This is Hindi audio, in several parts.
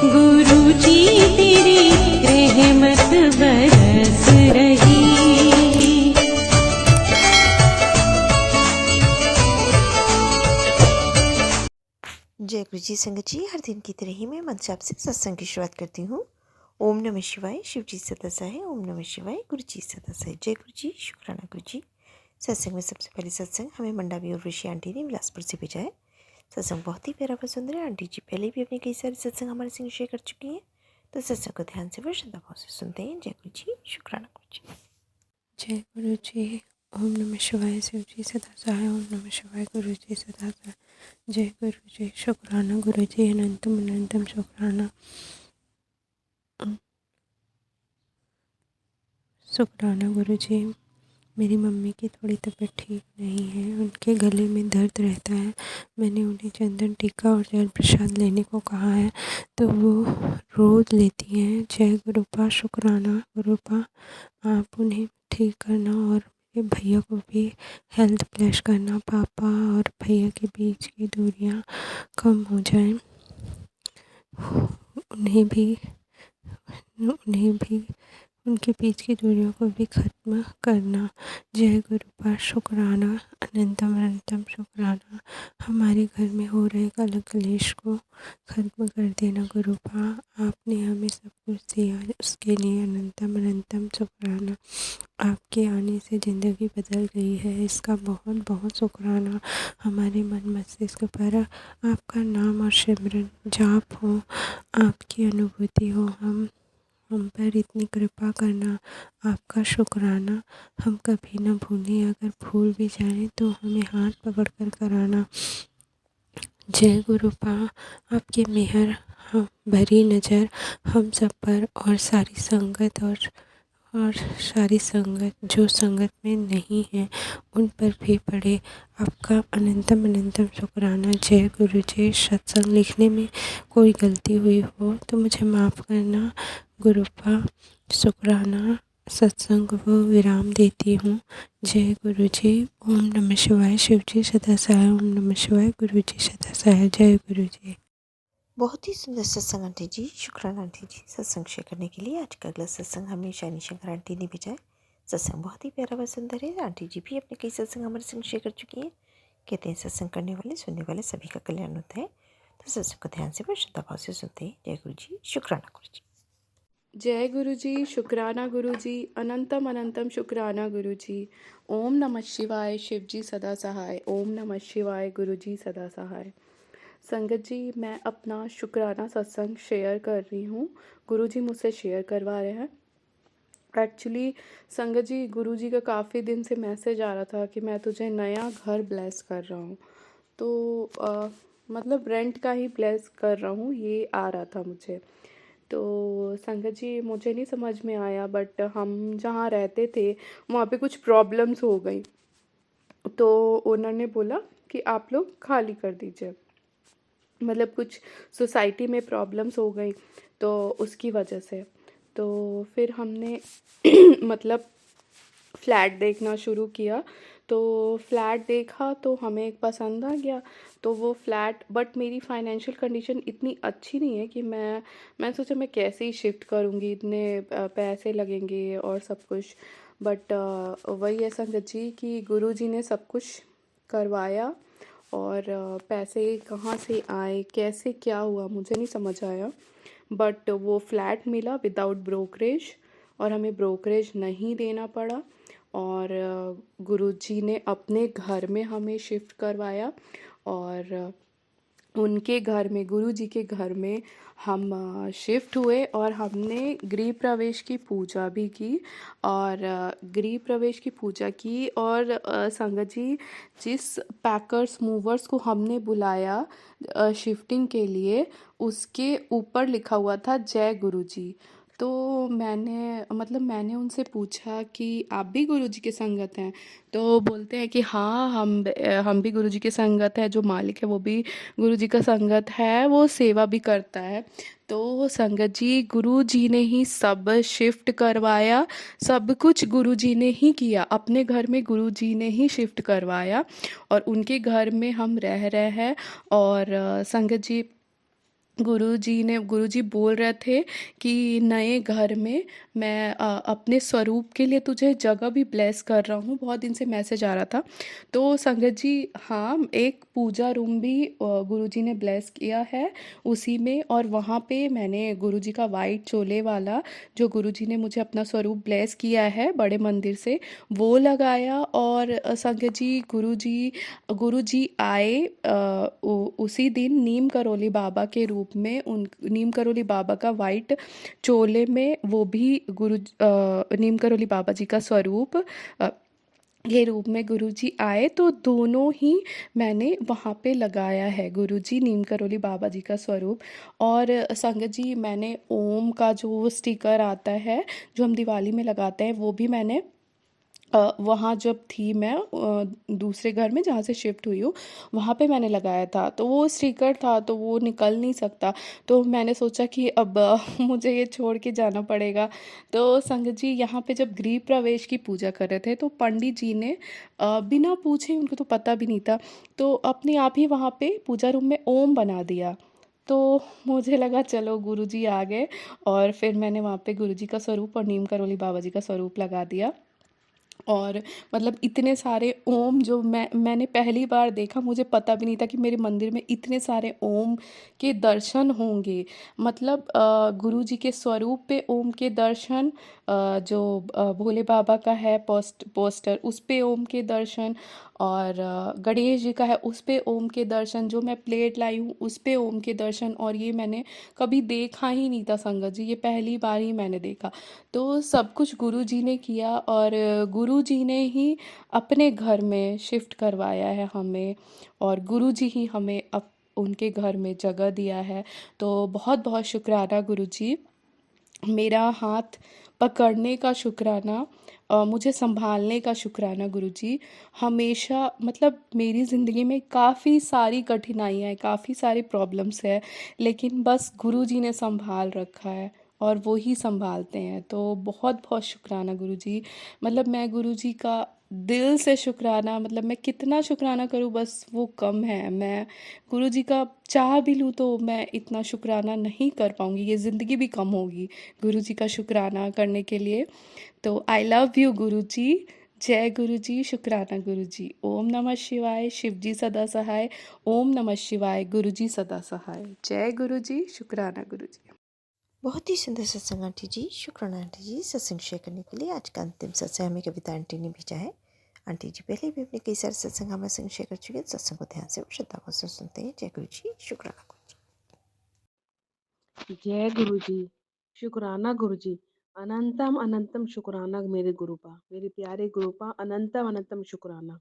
गुरु जी तेरी रहमत बरस रही। जय गुरु जी। संगत जी, हर दिन की तरह ही मैं मंत्र जाप से सत्संग की शुरुआत करती हूँ। ओम नमः शिवाय, शिव जी सदा सहाय। ओम नमः शिवाय, गुरु जी सदा सहाय। जय गुरु जी, शुक्राना गुरु जी। सत्संग में सबसे पहले सत्संग हमें मंडावी और ऋषि आंटी ने बिलासपुर से भेजा है। सत्संग बहुत ही प्यारा पसंद है। आंटी जी पहले भी अपने कई सारे सत्संग हमारे संग शेयर कर चुकी हैं, तो सत्संग को ध्यान से व श्रद्धा भाव से सुनते हैं। जय गुरु जी, शुक्राना गुरु जी। जय गुरु जी। ओम नमः शिवाय, शिव जी सदा सहाय। ओम नमः शिवाय, गुरु जी सदा सहाय। जय गुरु जी, शुक्राना गुरु जी। अनंतम अनंतम शुक्राना। शुक्राना गुरु जी। मेरी मम्मी की थोड़ी तबीयत ठीक नहीं है, उनके गले में दर्द रहता है। मैंने उन्हें चंदन टीका और जल प्रसाद लेने को कहा है, तो वो रोज़ लेती हैं। जय गुरुपा, शुक्राना गुरुपा। आप उन्हें ठीक करना और मेरे भैया को भी हेल्थ ब्लेस करना। पापा और भैया के बीच की दूरियां कम हो जाएं, उन्हें भी उनके बीच की दूरियों को भी ख़त्म करना। जय गुरुपा, शुक्राना। अनंतम अनंतम शुक्राना। हमारे घर में हो रहे कलह कलेश को ख़त्म कर देना गुरुपा। आपने हमें सब कुछ दिया, उसके लिए अनंतम अनंतम शुक्राना। आपके आने से ज़िंदगी बदल गई है, इसका बहुत बहुत शुक्राना। हमारे मन मस्तिष्क पर आपका नाम और सिमरन जाप हो, आपकी अनुभूति हो। हम पर इतनी कृपा करना, आपका शुक्राना। हम कभी न भूलें, अगर भूल भी जाएं तो हमें हाथ पकड़ कर कराना। जय गुरुपा, आपकी मेहर भरी नज़र हम सब पर और सारी संगत जो संगत में नहीं है उन पर भी पड़े। आपका अनंतम अनंतम शुक्राना। जय गुरु जी। सत्संग लिखने में कोई गलती हुई हो तो मुझे माफ़ करना गुरुपा। शुक्राना। सत्संग को विराम देती हूँ। जय गुरु जी। ओम नमः शिवाय, शिव जी सदा सहाय। ओम नमः शिवाय, गुरु जी सदा सहाय। जय गुरु जी। बहुत ही सुंदर सत्संग आंटी जी, शुक्राना आंटी जी सत्संग शेयर करने के लिए। आज का अगला सत्संग हमें शैनी शंकर आंटी ने भेजा है। सत्संग बहुत ही प्यारा व सुंदर है। आंटी जी भी अपने कई सत्संग हमारे संग शेयर कर चुकी हैं। कहते हैं सत्संग करने वाले सुनने वाले सभी का कल्याण होता है, तो सत्संग को ध्यान से व श्रद्धा भाव से सुनते हैं। जय गुरु जी, शुक्राना गुरु जी। जय गुरु जी, शुक्राना गुरु जी। अनंतम अनंतम शुक्राना गुरु जी। ओम नमः शिवाय, शिव जी सदा सहाय। ओम नमः शिवाय, गुरु जी सदा सहाय। संगत जी, मैं अपना शुक्राना सत्संग शेयर कर रही हूँ। गुरु जी मुझसे शेयर करवा रहे हैं। एक्चुअली संगत जी, गुरु जी का काफ़ी दिन से मैसेज आ रहा था कि मैं तुझे नया घर ब्लेस कर रहा हूँ। तो मतलब रेंट का ही ब्लेस कर रहा हूँ, ये आ रहा था मुझे। तो संगत जी, मुझे नहीं समझ में आया, बट हम जहाँ रहते थे वहाँ पे कुछ प्रॉब्लम्स हो गई। तो ओनर ने बोला कि आप लोग खाली कर दीजिए, मतलब कुछ सोसाइटी में प्रॉब्लम्स हो गई तो उसकी वजह से। तो फिर हमने मतलब फ्लैट देखना शुरू किया। तो फ्लैट देखा तो हमें एक पसंद आ गया। तो वो फ्लैट, बट मेरी फाइनेंशियल कंडीशन इतनी अच्छी नहीं है कि मैं सोचा मैं कैसे ही शिफ्ट करूँगी, इतने पैसे लगेंगे और सब कुछ। बट वही है संगत जी कि गुरु जी ने सब कुछ करवाया, और पैसे कहाँ से आए, कैसे क्या हुआ, मुझे नहीं समझ आया। बट वो फ्लैट मिला विदाउट ब्रोकरेज, और हमें ब्रोकरेज नहीं देना पड़ा। और गुरुजी ने अपने घर में हमें शिफ्ट करवाया, और उनके घर में, गुरुजी के घर में हम शिफ्ट हुए, और हमने गृह प्रवेश की पूजा भी की। और गृह प्रवेश की पूजा की, और संगत जी, जिस पैकर्स मूवर्स को हमने बुलाया शिफ्टिंग के लिए, उसके ऊपर लिखा हुआ था जय गुरुजी। तो मैंने उनसे पूछा कि आप भी गुरुजी के संगत हैं? तो बोलते हैं कि हाँ, हम भी गुरुजी के संगत है। जो मालिक है वो भी गुरुजी का संगत है, वो सेवा भी करता है। तो संगत जी, गुरुजी ने ही सब शिफ्ट करवाया, सब कुछ गुरुजी ने ही किया। अपने घर में गुरुजी ने ही शिफ्ट करवाया, और उनके घर में हम रह रहे हैं। और संगत जी, गुरुजी बोल रहे थे कि नए घर में मैं अपने स्वरूप के लिए तुझे जगह भी ब्लेस कर रहा हूँ। बहुत दिन से मैसेज आ रहा था। तो संगत जी, हाँ, एक पूजा रूम भी गुरुजी ने ब्लेस किया है उसी में, और वहाँ पे मैंने गुरुजी का वाइट चोले वाला, जो गुरुजी ने मुझे अपना स्वरूप ब्लेस किया है बड़े मंदिर से, वो लगाया। और संगत जी, गुरुजी आए उसी दिन नीम करोली बाबा के रूप में, उन नीम करोली बाबा का वाइट चोले में, वो भी नीम करोली बाबा जी का स्वरूप के रूप में गुरुजी आए। तो दोनों ही मैंने वहाँ पे लगाया है, गुरुजी नीम करोली बाबा जी का स्वरूप। और संगत जी, मैंने ओम का जो स्टिकर आता है जो हम दिवाली में लगाते हैं, वो भी मैंने वहाँ जब थी मैं दूसरे घर में जहाँ से शिफ्ट हुई हूँ, वहाँ पे मैंने लगाया था। तो वो स्टिकर था तो वो निकल नहीं सकता। तो मैंने सोचा कि अब मुझे ये छोड़ के जाना पड़ेगा। तो संगत जी, यहाँ पे जब गृह प्रवेश की पूजा कर रहे थे तो पंडित जी ने बिना पूछे, उनको तो पता भी नहीं था, तो अपने आप ही वहाँ पे पूजा रूम में ओम बना दिया। तो मुझे लगा चलो गुरुजी आ गए, और फिर मैंने वहाँ पे गुरुजी का स्वरूप और नीम करोली बाबा जी का स्वरूप लगा दिया। और मतलब इतने सारे ओम जो मैंने पहली बार देखा, मुझे पता भी नहीं था कि मेरे मंदिर में इतने सारे ओम के दर्शन होंगे। मतलब गुरु जी के स्वरूप पे ओम के दर्शन, जो भोले बाबा का है पोस्टर, उस पे ओम के दर्शन, और गणेश जी का है उस पे ओम के दर्शन, जो मैं प्लेट लाई हूँ उस पे ओम के दर्शन। और ये मैंने कभी देखा ही नहीं था संगत जी, ये पहली बार ही मैंने देखा। तो सब कुछ गुरु जी ने किया, और गुरु जी ने ही अपने घर में शिफ्ट करवाया है हमें, और गुरु जी ही हमें उनके घर में जगह दिया है। तो बहुत बहुत शुक्राना गुरु जी, मेरा हाथ पकड़ने का शुक्राना, मुझे संभालने का शुक्राना गुरुजी। हमेशा मतलब मेरी ज़िंदगी में काफ़ी सारी कठिनाइयाँ हैं, काफ़ी सारी प्रॉब्लम्स है, लेकिन बस गुरुजी ने संभाल रखा है और वो ही संभालते हैं। तो बहुत बहुत शुक्राना गुरुजी। मतलब मैं गुरुजी का दिल से शुक्राना, मतलब मैं कितना शुक्राना करूँ बस वो कम है। मैं गुरुजी का चाह भी लूँ तो मैं इतना शुक्राना नहीं कर पाऊँगी, ये ज़िंदगी भी कम होगी गुरु जी का शुक्राना करने के लिए। तो आई लव यू गुरु जी। जय गुरु जी, शुक्राना गुरु जी। ओम नमः शिवाय, शिव जी सदा सहाय। ओम नमः शिवाय, गुरु जी सदा सहाय। जय गुरु जी, शुक्राना गुरु जी। बहुत ही सुंदर सत्संग आंटी जी, शुक्राना आंटी जी सत्संग शेयर करने के लिए। आज का अंतिम सत्संग हमें कविता आंटी ने भेजा है। आंटी जी पहले भी अपने कई सारे सत्संग हमारे संग शेयर कर चुके हैं। सत्संग को ध्यान से और श्रद्धा से सुनते हैं। जय गुरु जी, शुक्राना गुरु जी। जय गुरु जी, शुक्राना गुरु जी। अनंतम अनंतम शुक्राना मेरे गुरुपा, मेरे प्यारे गुरुपा, अनंतम अनंतम शुक्राना।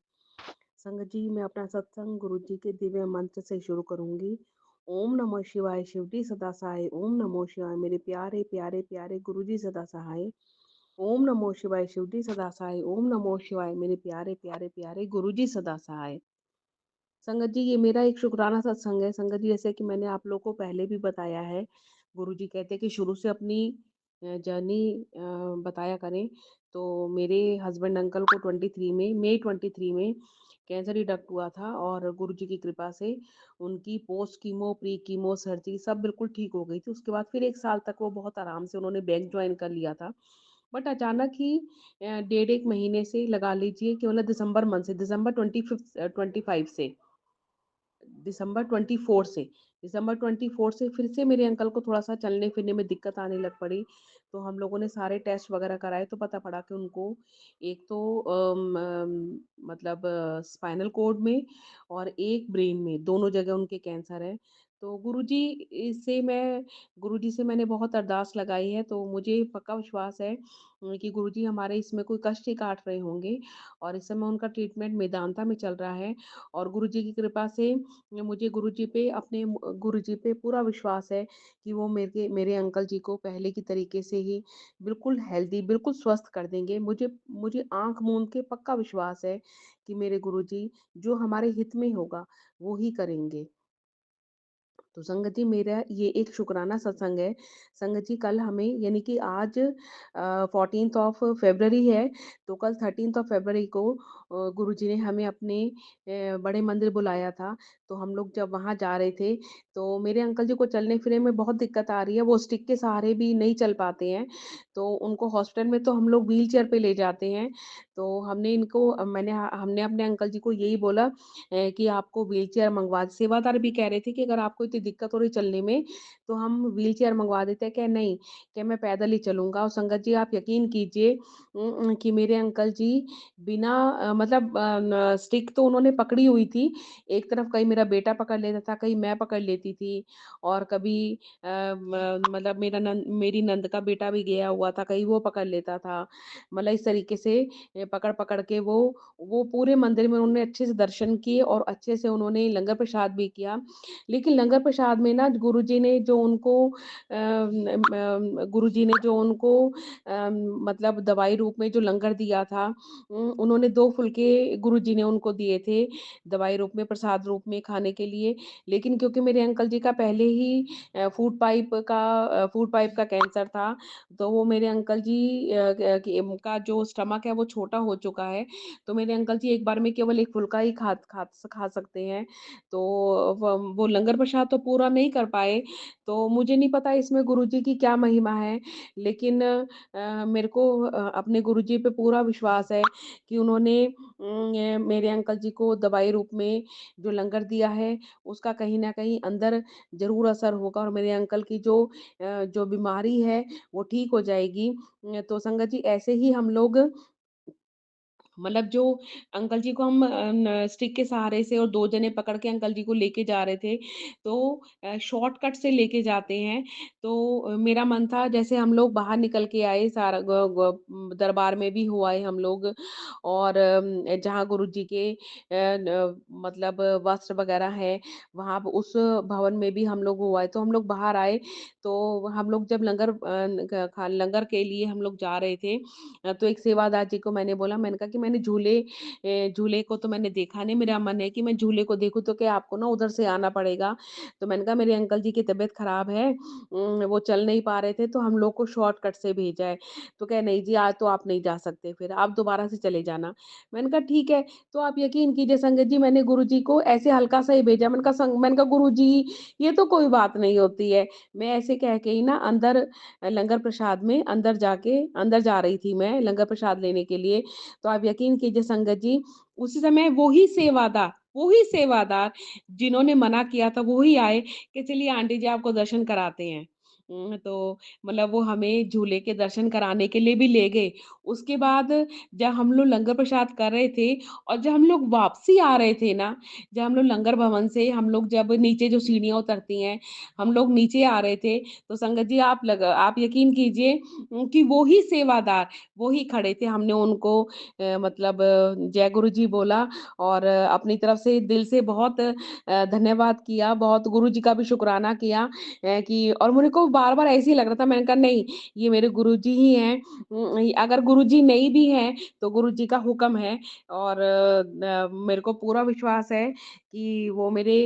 संगत जी, मैं अपना सत्संग गुरु जी के दिव्य मंत्र से शुरू करूंगी। ओम नमो शिवाय, शिव जी सदा सहाय। ओम नमो शिवाय, मेरे प्यारे प्यारे प्यारे गुरु जी सदा सहाय। ओम नमो शिवाय, शिव जी सदा सहाय। ओम नमो शिवाय, मेरे प्यारे प्यारे प्यारे गुरु जी सदा सहाय। संगत जी, ये मेरा एक शुक्राना सत्संग है। संगत जी, जैसे कि मैंने आप लोगों को पहले भी बताया है, गुरु जी कहते हैं कि शुरू से अपनी जर्नी बताया करें। तो मेरे हस्बैंड अंकल को 23 में, मई 23 में कैंसर डिटेक्ट हुआ था, और गुरु जी की कृपा से उनकी post chemo, pre chemo, surgery सब बिल्कुल ठीक हो गई थी। उसके बाद फिर 1 साल तक वो बहुत आराम से उन्होंने बैंक ज्वाइन कर लिया था। बट अचानक ही 1.5 महीने से लगा लीजिए कि मतलब दिसंबर मंथ से, दिसंबर 25 से, दिसंबर 24 से फिर से मेरे अंकल को थोड़ा सा चलने फिरने में दिक्कत आने लग पड़ी। तो हम लोगों ने सारे टेस्ट वगैरह कराए तो पता पड़ा कि उनको एक तो मतलब स्पाइनल कोड में और एक ब्रेन में, दोनों जगह उनके कैंसर है। तो गुरुजी से मैंने बहुत अरदास लगाई है। तो मुझे पक्का विश्वास है कि गुरुजी हमारे इसमें कोई कष्ट ही काट रहे होंगे, और इस समय उनका ट्रीटमेंट मेदांता में चल रहा है। और गुरुजी की कृपा से मुझे गुरुजी पे पूरा विश्वास है कि वो मेरे मेरे अंकल जी को पहले की तरीके से ही बिल्कुल हेल्दी, बिल्कुल स्वस्थ कर देंगे। मुझे मुझे आँख मूंद के पक्का विश्वास है कि मेरे गुरुजी जो हमारे हित में होगा वो ही करेंगे। तो संगत जी, मेरा ये एक शुक्राना सत्संग है। संगत जी, कल हमें यानी कि आज 14 है, तो कल 13 फरवरी को गुरु जी ने हमें अपने बड़े मंदिर बुलाया था। तो हम लोग जब वहाँ जा रहे थे, तो मेरे अंकल जी को चलने-फिरने में बहुत दिक्कत आ रही है, वो स्टिक के सहारे भी नहीं चल पाते हैं। तो उनको हॉस्पिटल में तो हम लोग व्हीलचेयर पे ले जाते हैं। तो हमने अपने अंकल जी को यही बोला कि आपको व्हीलचेयर मंगवा सेवादार भी कह रहे थे कि अगर आपको इतनी दिक्कत हो रही चलने में, तो हम व्हीलचेयर मंगवा देते हैं। कहे नहीं, कि मैं पैदल ही चलूँगा। और संगत जी आप यकीन कीजिए कि मेरे अंकल जी बिना मतलब न स्टिक तो उन्होंने पकड़ी हुई थी। एक तरफ कहीं मेरा बेटा पकड़ लेता था, कहीं मैं पकड़ लेती थी और कभी मतलब मेरी नंद का बेटा भी गया हुआ था, कहीं वो पकड़ लेता था। मतलब इस तरीके से पकड़-पकड़ के वो पूरे मंदिर में उन्होंने अच्छे से दर्शन किए और अच्छे से उन्होंने लंगर प्रसाद भी किया। लेकिन लंगर प्रसाद में ना गुरुजी ने जो उनको मतलब दवाई रूप में जो लंगर दिया था, उन्होंने 2 फुल्के गुरुजी ने उनको दिए थे, दवाई रूप में, प्रसाद रूप में खाने के लिए। लेकिन क्योंकि मेरे अंकल जी का पहले ही फूड पाइप का कैंसर था, तो वो मेरे अंकल जी का जो स्टमक है वो छोटा हो चुका है, तो मेरे अंकल जी एक बार में केवल 1 फुल्का ही खा सकते हैं। तो वो लंगर प्रसाद तो पूरा नहीं कर पाए, तो मुझे नहीं पता इसमें गुरुजी की क्या महिमा है, लेकिन मेरे को अपने गुरुजी पे पूरा विश्वास है कि उन्होंने मेरे अंकल जी को दवाई रूप में जो लंगर दिया है, उसका कहीं न कहीं अंदर ज़रूर असर होगा और मेरे अंकल की जो बीमारी है, वो ठीक हो जाएगी। तो संगत जी ऐसे ही हम लोग मतलब जो अंकल जी को हम स्टिक के सहारे से और 2 जने पकड़ के अंकल जी को लेके जा रहे थे, तो शॉर्टकट से लेके जाते हैं। तो मेरा मन था जैसे हम लोग बाहर निकल के आए सारा दरबार में भी हो आए हम लोग और जहाँ गुरुजी के मतलब वस्त्र वगैरह हैं, वहाँ उस भवन में भी हम लोग हो आए। तो हम लोग बाहर आए, तो हम लोग जब लंगर के लिए हम लोग जा रहे थे तो एक सेवादार जी को मैंने बोला, मैंने कहा कि मैंने झूले को तो मैंने देखा नहीं, मेरा मन है कि मैं झूले को देखूँ तो क्या आपको ना उधर से आना पड़ेगा। तो मैंने कहा मेरे अंकल जी की तबीयत खराब है, वो चल नहीं पा रहे थे तो हम लोग को शॉर्टकट से भेजा है। तो कहे नहीं जी आज तो आप नहीं जा सकते फिर, आप दोबारा से चले जाना। मैंने कहा ठीक है, तो आप यकीन कीजिए संगत जी मैंने गुरुजी को ऐसे हल्का सा ही भेजा। मैंने कहा गुरुजी ये तो कोई बात नहीं होती है। मैं ऐसे कह के ही ना लंगर प्रसाद में अंदर जा रही थी मैं लंगर प्रसाद लेने के लिए। तो आप यकीन कीजिए संगत जी, उसी समय वो ही सेवादार जिन्होंने मना किया था वो ही आए कि चलिए आंटी जी आपको दर्शन कराते हैं। तो मतलब वो हमें झूले के दर्शन कराने के लिए भी ले गए। उसके बाद जब हम लोग लंगर प्रसाद कर रहे थे और जब हम लोग वापसी आ रहे थे ना, जब हम लोग लंगर भवन से हम लोग जब नीचे जो सीढ़ियाँ उतरती हैं, हम लोग नीचे आ रहे थे, तो संगत जी आप यकीन कीजिए कि वो ही खड़े थे। हमने उनको मतलब जय गुरु जी बोला और अपनी तरफ से दिल से बहुत धन्यवाद किया, बहुत गुरु जी का भी शुकराना किया कि और मेरे को बार-बार ऐसे ही लग रहा था, मैंने कहा नहीं, ये मेरे गुरुजी ही हैं। अगर गुरुजी नहीं भी हैं, तो गुरुजी का हुक्म है और मेरे को पूरा विश्वास है कि वो मेरे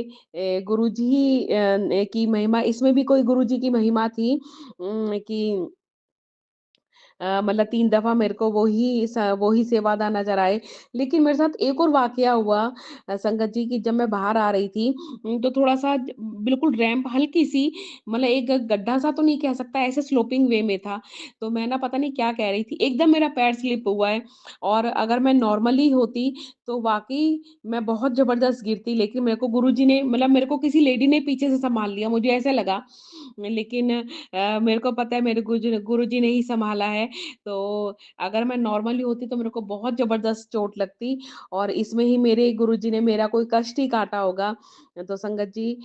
गुरुजी ही की महिमा इसमें भी कोई गुरुजी की महिमा थी कि मतलब 3 दफ़ा मेरे को वो ही सेवादार नज़र आए। लेकिन मेरे साथ एक और वाक़या हुआ संगत जी कि जब मैं बाहर आ रही थी तो थोड़ा-सा बिल्कुल रैंप हल्की-सी मतलब एक गड्ढा-सा तो नहीं कह सकता ऐसे स्लोपिंग वे में था। तो मैं ना पता नहीं क्या कह रही थी, एकदम मेरा पैर स्लिप हुआ है और अगर मैं नॉर्मली होती तो वाक़ई मैं बहुत ज़बरदस्त गिरती। लेकिन मेरे को किसी लेडी ने पीछे से सँभाल लिया, मुझे ऐसा लगा। लेकिन मेरे को पता है मेरे गुरुजी ने ही सँभाला है। तो अगर मैं नॉर्मली होती तो मेरे को बहुत ज़बरदस्त चोट लगती और इसमें ही मेरे गुरुजी ने मेरा कोई कष्ट ही काटा होगा। तो संगत जी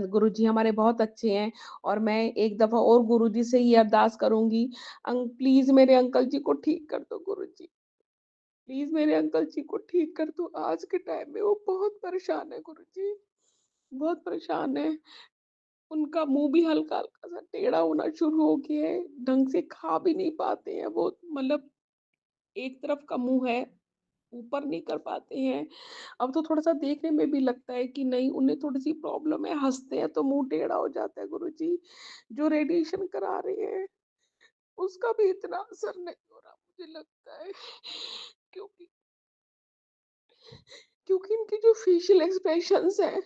गुरुजी हमारे बहुत अच्छे हैं और मैं एक दफ़ा और गुरुजी से ये अरदास करूँगी प्लीज़ मेरे अंकल जी को ठीक कर दो गुरुजी। प्लीज़ मेरे अंकल जी को ठीक कर दो। आज के टाइम में वो बहुत परेशान है गुरुजी, बहुत परेशान है। उनका मुँह भी हल्का-हल्का सा टेढ़ा होना शुरू हो गया है, ढंग से खा भी नहीं पाते हैं वो मतलब एक तरफ का मुँह है, ऊपर नहीं कर पाते हैं। अब तो थोड़ा-सा देखने में भी लगता है कि नहीं उन्हें थोड़ी-सी प्रॉब्लम है, हँसते हैं तो मुँह टेढ़ा हो जाता है गुरुजी। जो रेडिएशन करा रहे हैं, उसका भी इतना असर नहीं हो रहा मुझे लगता है क्योंकि क्योंकि इनके जो फेशियल एक्सप्रेशंस हैं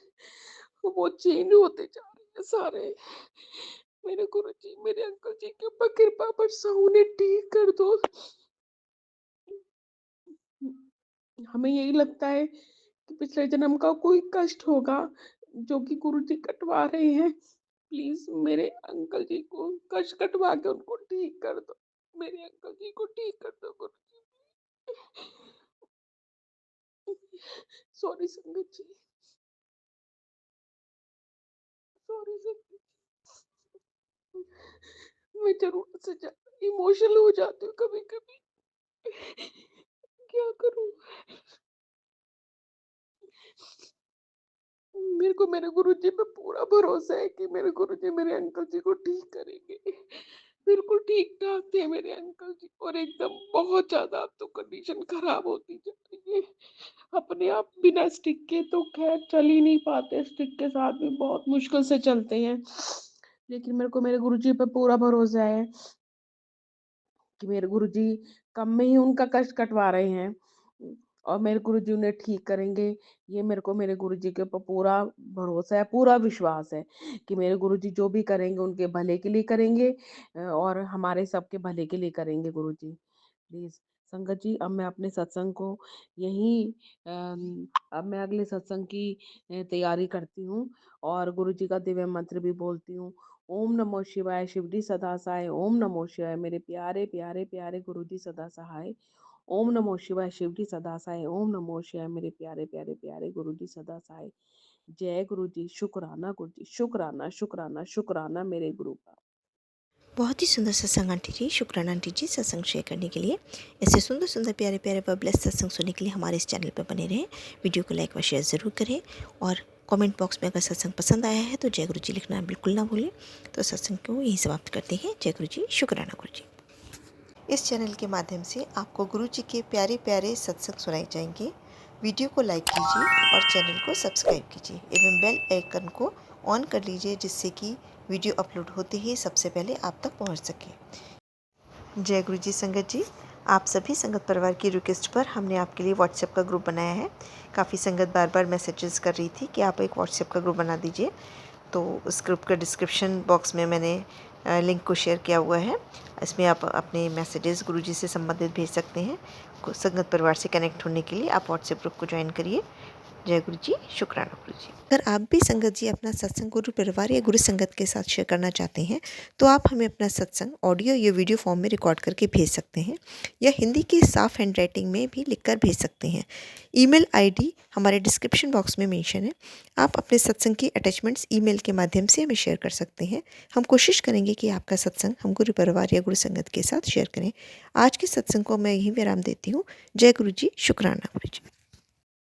वो चेंज होते जा रहे हैं सारे। मेरे गुरुजी, मेरे अंकल जी के ऊपर कृपा बरसाओ, उन्हें ठीक कर दो। हमें यही लगता है कि पिछले जन्म का कोई कष्ट होगा जो कि गुरुजी कटवा रहे हैं। प्लीज मेरे अंकल जी को कष्ट कटवा के उनको ठीक कर दो। मेरे अंकल जी को ठीक कर दो गुरुजी। सॉरी संगत जी, सॉरी संगत जी। मैं जरूरत से ज्यादा इमोशनल हो जाती हूँ कभी कभी। क्या करूँ? मेरे को मेरे गुरुजी पे पूरा भरोसा है कि मेरे गुरुजी मेरे अंकल जी को ठीक करेंगे। बिल्कुल ठीक-ठाक थे मेरे अंकल जी और एकदम बहुत ज़्यादा अब तो कंडीशन खराब होती जा रही है। अपने आप बिना स्टिक के तो ख़ैर चल ही नहीं पाते, स्टिक के साथ भी बहुत मुश्किल से चलते हैं। लेकिन मेरे को मेरे गुरुजी पे पूरा भरोसा है कि मेरे गुरुजी कम में ही उनका कष्ट कटवा रहे हैं और मेरे गुरुजी उन्हें ठीक करेंगे। ये मेरे को मेरे गुरुजी के ऊपर पूरा भरोसा है, पूरा विश्वास है कि मेरे गुरुजी जो भी करेंगे उनके भले के लिए करेंगे और हमारे सबके भले के लिए करेंगे गुरुजी। प्लीज़ संगत जी, अब मैं अपने सत्संग को यहीं अब मैं अगले सत्संग की तैयारी करती हूँ और गुरुजी का दिव्य मंत्र भी बोलती हूँ। ओम नमो शिवाय, शिवजी सदा सहाय। ओम नमो शिवाय, मेरे प्यारे प्यारे प्यारे गुरुजी सदा सहाय। ओम नमो शिवाय, शिवजी सदा सहाय। ओम नमो शिवाय, मेरे प्यारे प्यारे प्यारे गुरुजी सदा सहाय। जय गुरुजी, शुक्राना गुरुजी, शुक्राना शुक्राना शुक्राना मेरे गुरु का। बहुत ही सुंदर सत्संग आंटी जी, शुक्राना आंटी जी सत्संग शेयर करने के लिए। ऐसे सुंदर सुंदर प्यारे प्यारे व ब्लेस्ड सत्संग सुनने के लिए हमारे इस चैनल पर बने रहें। वीडियो को लाइक व शेयर ज़रूर करें और कमेंट बॉक्स में अगर सत्संग पसंद आया है तो जय गुरु जी लिखना बिल्कुल ना भूलें। तो सत्संग को यहीं समाप्त करते हैं। जय गुरु जी, शुक्राना गुरु जी। इस चैनल के माध्यम से आपको गुरु जी के प्यारे प्यारे सत्संग सुनाए जाएंगे। वीडियो को लाइक कीजिए और चैनल को सब्सक्राइब कीजिए एवं बेल आइकन को ऑन कर लीजिए जिससे कि वीडियो अपलोड होते ही सबसे पहले आप तक पहुंच सके। जय गुरु जी संगत जी, आप सभी संगत परिवार की रिक्वेस्ट पर हमने आपके लिए व्हाट्सएप का ग्रुप बनाया है। काफ़ी संगत बार बार मैसेजेस कर रही थी कि आप एक व्हाट्सएप का ग्रुप बना दीजिए, तो उस ग्रुप का डिस्क्रिप्शन बॉक्स में मैंने लिंक को शेयर किया हुआ है। इसमें आप अपने मैसेजेस गुरुजी से संबंधित भेज सकते हैं। संगत परिवार से कनेक्ट होने के लिए आप व्हाट्सएप ग्रुप को ज्वाइन करिए। जय गुरु जी, शुक्राना गुरु जी। अगर आप भी संगत जी अपना सत्संग गुरु परिवार या गुरु संगत के साथ शेयर करना चाहते हैं तो आप हमें अपना सत्संग ऑडियो या वीडियो फॉर्म में रिकॉर्ड करके भेज सकते हैं या हिंदी के साफ हैंड राइटिंग में भी लिखकर भेज सकते हैं। ईमेल आईडी हमारे डिस्क्रिप्शन बॉक्स में मेंशन है। आप अपने सत्संग की अटैचमेंट्स ईमेल के माध्यम से हमें शेयर कर सकते हैं। हम कोशिश करेंगे कि आपका सत्संग हम गुरु परिवार या गुरु संगत के साथ शेयर करें। आज के सत्संग को मैं यहीं विराम देती हूँ। जय गुरु जी, शुक्राना गुरु जी।